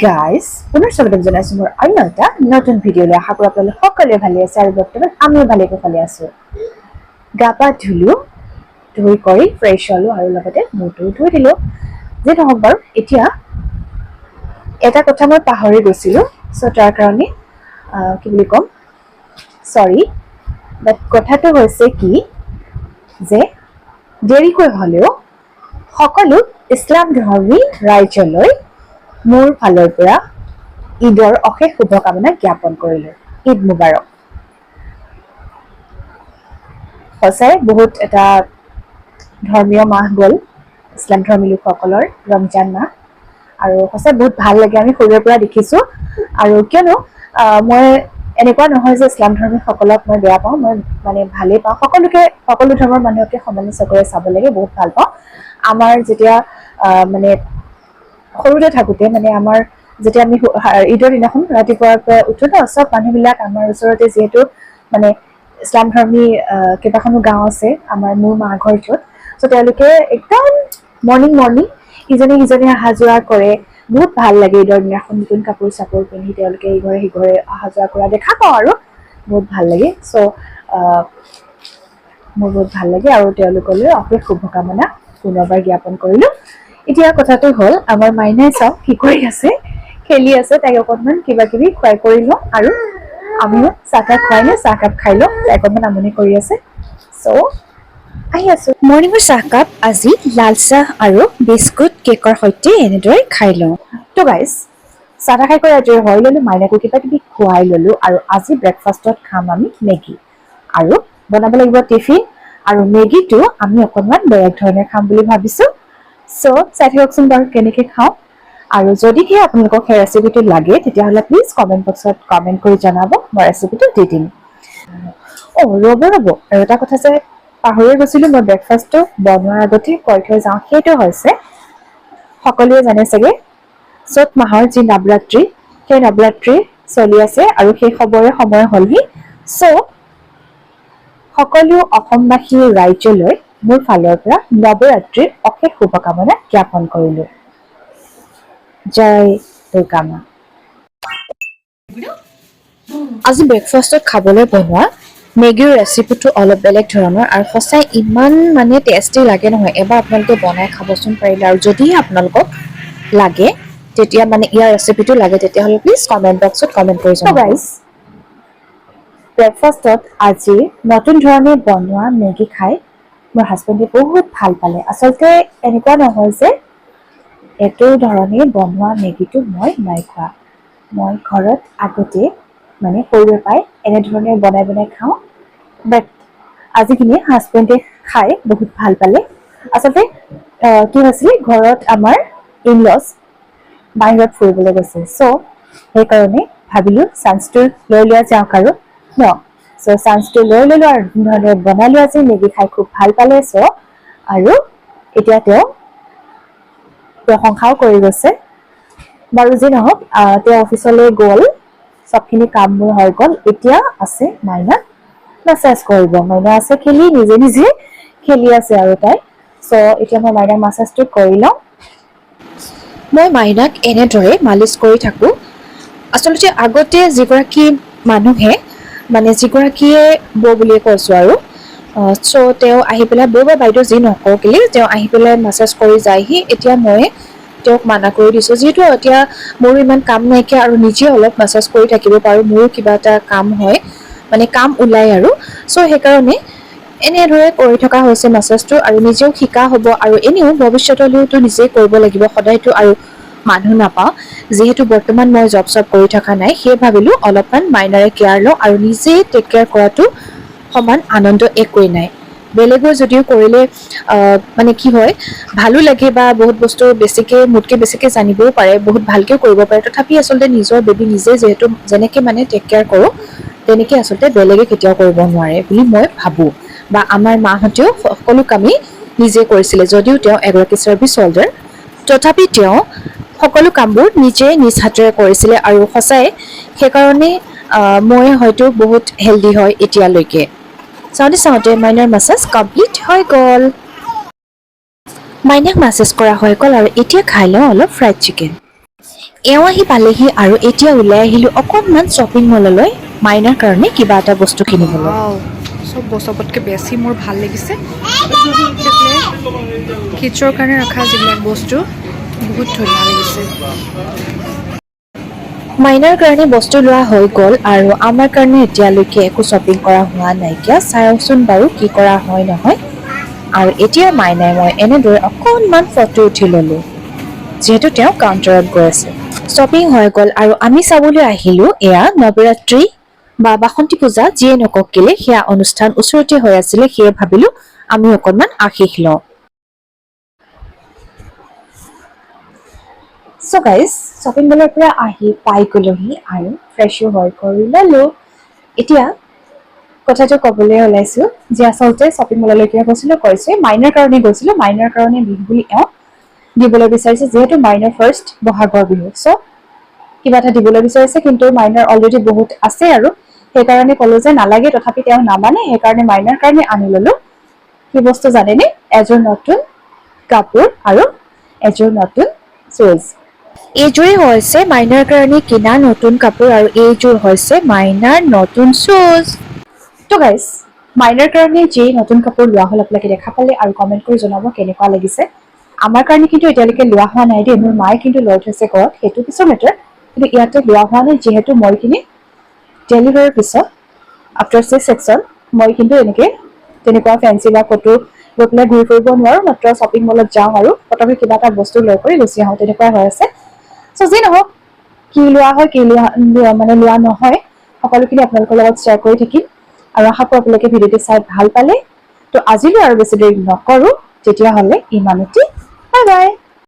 Guys পুনৰ স্বাগতম জনাইছোঁ মোৰ অন্য এটা নতুন ভিডিঅ'লৈ। আশা কৰোঁ আপোনালোক সকলোৱে ভালে আছে আৰু বৰ্তমান আমিও ভালে কুশলে আছোঁ। গা পা ধুলোঁ, ধুই কৰি ফ্ৰেছ হ'লোঁ আৰু লগতে মূৰটো ধুই দিলোঁ। যি নহওক বাৰু, এতিয়া এটা কথা মই পাহৰি গৈছিলোঁ, চ' তাৰ কাৰণে কি বুলি ক'ম, চৰি। বাট কথাটো হৈছে কি যে দেৰিকৈ হ'লেও সকলো ইছলাম ধৰ্মী ৰাইজলৈ মোৰ ফালৰ পৰা ঈদৰ অশেষ শুভকামনা জ্ঞাপন কৰিলোঁ। ঈদ মুবাৰক। সঁচাই বহুত এটা ধৰ্মীয় মাহ গ'ল ইছলাম ধৰ্মী লোকসকলৰ, ৰমজান মাহ, আৰু সঁচাই বহুত ভাল লাগে। আমি সৰুৰে পৰা দেখিছোঁ, আৰু কিয়নো মই এনেকুৱা নহয় যে ইছলাম ধৰ্মীসকলক মই বেয়া পাওঁ, মই মানে ভালেই পাওঁ। সকলো ধৰ্মৰ মানুহকে সমানে চকুৰে চাব লাগে, বহুত ভাল পাওঁ। আমাৰ যেতিয়া মানে সৰুতে থাকোঁতে মানে আমাৰ যেতিয়া আমি ঈদৰ দিনাখন ৰাতিপুৱাৰ পৰা উঠো ন, চব মানুহবিলাক আমাৰ ওচৰতে, যিহেতু মানে ইছলাম ধৰ্মী কেইবাখনো গাঁও আছে আমাৰ মোৰ মা ঘৰ য'ত, চ' তেওঁলোকে একদম মৰ্ণিং ইজনে সিজনে অহা যোৱা কৰে। বহুত ভাল লাগে ঈদৰ দিনাখন নতুন কাপোৰ চাপোৰ পিন্ধি তেওঁলোকে ইঘৰে সিঘৰে অহা যোৱা কৰা দেখা পাওঁ, আৰু বহুত ভাল লাগে। চ' মোৰ বহুত ভাল লাগে আৰু তেওঁলোকলৈ অশেষ শুভকামনা পুনৰবাৰ জ্ঞাপন কৰিলোঁ। এতিয়া কথাটো হ'ল, আমাৰ মাইনাই চাওক কি কৰি আছে, খেলি আছে। তাইক অকণমান কিবা কিবি খুৱাই কৰি লওঁ, আৰু আমিও চাহকাপ খুৱাই লওঁ, চাহকাপ খাই লওঁ। তাই অকণমান আমনি কৰি আছে, চ' আহি আছোঁ। মৰ্ণিঙৰ চাহকাপ আজি লাল চাহ আৰু বিস্কুট কেকৰ সৈতে এনেদৰে খাই লওঁ। ত' গাইজ, চাহ তাহ খাই কৰি আজৰি হৈ ল'লোঁ, মাইনাকো কিবা কিবি খুৱাই ল'লোঁ, আৰু আজি ব্ৰেকফাষ্টত খাম আমি মেগী, আৰু বনাব লাগিব টিফিন। আৰু মেগীটো আমি অকণমান বেলেগ ধৰণে খাম বুলি ভাবিছোঁ। চ' চাই থাককচোন বাৰু কেনেকৈ খাওঁ, আৰু যদিহে আপোনালোকক সেই ৰেচিপিটো লাগে তেতিয়াহ'লে প্লিজ কমেণ্ট বক্সত কমেণ্ট কৰি জনাব, মই ৰেচিপিটো দি দিম। ৰ'ব আৰু এটা কথা যে পাহৰি গৈছিলোঁ, মই ব্ৰেকফাষ্টটো বনোৱাৰ আগতে কৈ থৈ যাওঁ। সেইটো হৈছে, সকলোৱে জানে চাগে, চ'ত মাহৰ যি নৱৰাত্ৰি, সেই নৱৰাত্ৰি চলি আছে আৰু সেই খবৰে সময় হ'লহি। চ' সকলো অসমবাসী ৰাইজলৈ মোৰ ফালৰ পৰা নৱৰাত্ৰিৰ অশেষ শুভকামনা জ্ঞাপন কৰিলোঁ। জয় দুৰ্গা মা। আজি ব্ৰেকফাষ্টত খাবলৈ বনোৱা মেগীৰ ৰেচিপিটো অলপ বেলেগ ধৰণৰ, আৰু সঁচাই ইমান মানে টেষ্টি লাগে নহয়। এবাৰ আপোনালোকে বনাই খাবচোন পাৰিলে, আৰু যদিহে আপোনালোকক লাগে তেতিয়া মানে ইয়াৰ ৰেচিপিটো লাগে তেতিয়াহ'লে প্লিজ কমেণ্ট বক্সত কমেণ্ট কৰি জনাব। ব্ৰেকফাষ্টত আজি নতুন ধৰণে বনোৱা মেগী খাই মোৰ হাজবেণ্ডে বহুত ভাল পালে। আচলতে এনেকুৱা নহয় যে এইটো ধৰণে বনোৱা মেগীটো মই নাই খোৱা, মই ঘৰত আগতে মানে সৰুৰে পৰাই এনেধৰণে বনাই খাওঁ। বাট আজিকালি হাজবেণ্ডে খাই বহুত ভাল পালে। আচলতে কি হৈছিলে, ঘৰত আমাৰ ইনলছ বাহিৰত ফুৰিবলৈ গৈছে, চ' সেইকাৰণে ভাবিলোঁ চান্সটো লৈ লোৱা যাওক আৰু ন। চ' চান্সটো লৈ ল'লোঁ আৰু ধৰণে বনালোঁ। আজি মেগী খাই খুব ভাল পালে, চ' আৰু এতিয়া তেওঁ প্ৰশংসাও কৰি গৈছে। বাৰু যি নহওক, তেওঁ অফিচলৈ গ'ল, চবখিনি কামবোৰ হৈ গ'ল। এতিয়া আছে মাইনাক মাছাজ কৰিব। মাইনা আছে খেলি, নিজে খেলি আছে আৰু তাই। চ' এতিয়া মই মাইনাক মাছাজটো কৰি লওঁ। মই মাইনাক এনেদৰে মালিচ কৰি থাকোঁ। আচলতে আগতে যিগৰাকী মানুহে মানে যিগৰাকীয়ে বৌ বুলিয়ে কৈছোঁ আৰু, চ' তেওঁ আহি পেলাই বৌ বা বাইদেউ যি নকওঁ কেলে, তেওঁ আহি পেলাই মাছাজ কৰি যায়হি। এতিয়া মই তেওঁক মানা কৰি দিছোঁ, যিহেতু এতিয়া মোৰো ইমান কাম নাইকিয়া আৰু নিজে অলপ মাছাজ কৰি থাকিব পাৰোঁ, মোৰো কিবা এটা কাম হয়, মানে কাম ওলাই আৰু। চ' সেইকাৰণে এনেদৰে কৰি থকা হৈছে মাছাজটো, আৰু নিজেও শিকা হ'ব, আৰু এনেও ভৱিষ্যতলৈতো নিজেই কৰিব লাগিব সদায়তো আৰু মানুহ নাপাওঁ। যিহেতু বৰ্তমান মই জব চব কৰি থকা নাই, সেই ভাবিলোঁ অলপমান মাইনাৰে কেয়াৰ লওঁ, আৰু নিজে টেক কেয়াৰ কৰাটো সমান আনন্দ একোৱেই নাই। বেলেগৰ যদিও কৰিলে মানে কি হয়, ভালো লাগে, বা বহুত বস্তু মোতকৈ বেছিকৈ জানিবও পাৰে, বহুত ভালকৈ কৰিব পাৰে। তথাপি আচলতে নিজৰ বেবী নিজে যিহেতু যেনেকৈ মানে টেক কেয়াৰ কৰোঁ, তেনেকৈ আচলতে বেলেগে কেতিয়াও কৰিব নোৱাৰে বুলি মই ভাবোঁ। বা আমাৰ মাহঁতেও সকলো কামেই নিজে কৰিছিলে, যদিও তেওঁ এগৰাকী চাৰ্ভিচ হল্ডাৰ, তথাপি তেওঁ সকলো কামবোৰ নিজে নিজ হাতেৰে কৰিছিলে, আৰু সঁচাই সেইকাৰণে মই হয়তো বহুত হেল্ডি হয় এতিয়ালৈকে। চাওঁতে মাইনাৰ মাছাজ কমপ্লিট হৈ গ'ল। মাইনাক মাছাজ কৰা হৈ গ'ল, আৰু এতিয়া খাই লওঁ অলপ ফ্ৰাইড চিকেন। এওঁ আহি পালেহি আৰু এতিয়া ওলাই আহিলো অকণমান শ্বপিং মললৈ মাইনাৰ কাৰণে কিবা এটা বস্তু কিনিবলৈ। চব চবতকৈ বেছি মোৰ ভাল লাগিছে কিডছৰ কাৰণে ৰখা যিবিলাক বস্তু বহুত ধুনীয়া লাগিছে। মাইনাৰ কাৰণে বস্তু লোৱা হৈ গ'ল আৰু আমাৰ কাৰণে এতিয়ালৈকে একো শ্বপিং কৰা হোৱা নাইকিয়া। চাওঁচোন বাৰু কি কৰা হয় নহয়। আৰু এতিয়া মাইনাই মই এনেদৰে অকণমান ফটো উঠি ল'লো যিহেতু তেওঁ কাউণ্টাৰত গৈ আছে। শ্বপিং হৈ গ'ল আৰু আমি চাবলৈ আহিলো এয়া নৱৰাত্ৰি বা বাসন্তী পূজা যিয়ে নকওক কেলে সেয়া অনুষ্ঠান ওচৰতে হৈ আছিলে, সেয়ে ভাবিলো আমি অকণমান আশীষ লওঁ। চ' গাইজ শ্বপিং মলৰ পৰা আহি পাই গ'লোহি আৰু ফ্ৰেছো হৈ কৰি ল'লো। এতিয়া কথাটো ক'বলৈ ওলাইছোঁ যে আচলতে শ্বপিং মললৈ কিয় গৈছিলোঁ কৈছে মাইনাৰ কাৰণে গৈছিলোঁ। মাইনাৰ কাৰণে বিহু বুলি এওঁ দিবলৈ বিচাৰিছে যিহেতু মাইনাৰ ফাৰ্ষ্ট বহাগৰ বিহু। চ' কিবা এটা দিবলৈ বিচাৰিছে কিন্তু মাইনাৰ অলৰেডি বহুত আছে আৰু সেইকাৰণে ক'লো যে নালাগে, তথাপি তেওঁ নামানে। সেইকাৰণে মাইনাৰ কাৰণে আনি ল'লো কি বস্তু জানেনে? এযোৰ নতুন কাপোৰ আৰু এযোৰ নতুন শ্বুজ। এইযোৰেই হৈছে মাইনাৰ কাৰণে কিনা নতুন কাপোৰ আৰু এইযোৰ হৈছে মাইনাৰ নতুন শ্বুজ। তো গাইজ মাইনাৰ কাৰণে যি নতুন কাপোৰ লোৱা হ'ল আপোনালোকে দেখা পালে আৰু কমেণ্ট কৰি জনাব কেনেকুৱা লাগিছে। আমাৰ কাৰণে কিন্তু এতিয়ালৈকে লোৱা হোৱা নাই দেই, মোৰ মায়ে কিন্তু লৈ থৈছে ঘৰত, সেইটো পিছৰ মেটাৰ। কিন্তু ইয়াতে লোৱা হোৱা নাই যিহেতু মই কিনি ডেলিভাৰীৰ পিছত আফটাৰ 6 ছেকশ্যন মই কিন্তু এনেকৈ তেনেকুৱা ফেঞ্চি বা ক'তো গৈ পেলাই ঘূৰি ফুৰিব নোৱাৰোঁ। মাত্ৰ শ্বপিং মলত যাওঁ আৰু পটককৈ কিবা এটা বস্তু লৈ কৰি গুচি আহোঁ, তেনেকুৱাই হৈ আছে। চ' যি নহওক কি লোৱা হয় কি লোৱা নহয় সকলোখিনি আপোনালোকৰ লগত শ্বেয়াৰ কৰি থাকিম আৰু আশা কৰোঁ আপোনালোকে ভিডিঅ'টো চাই ভাল পালে। তো আজিলৈ আৰু বেছি দেৰি নকৰোঁ, তেতিয়াহ'লে ইমানতে, বাই বাই।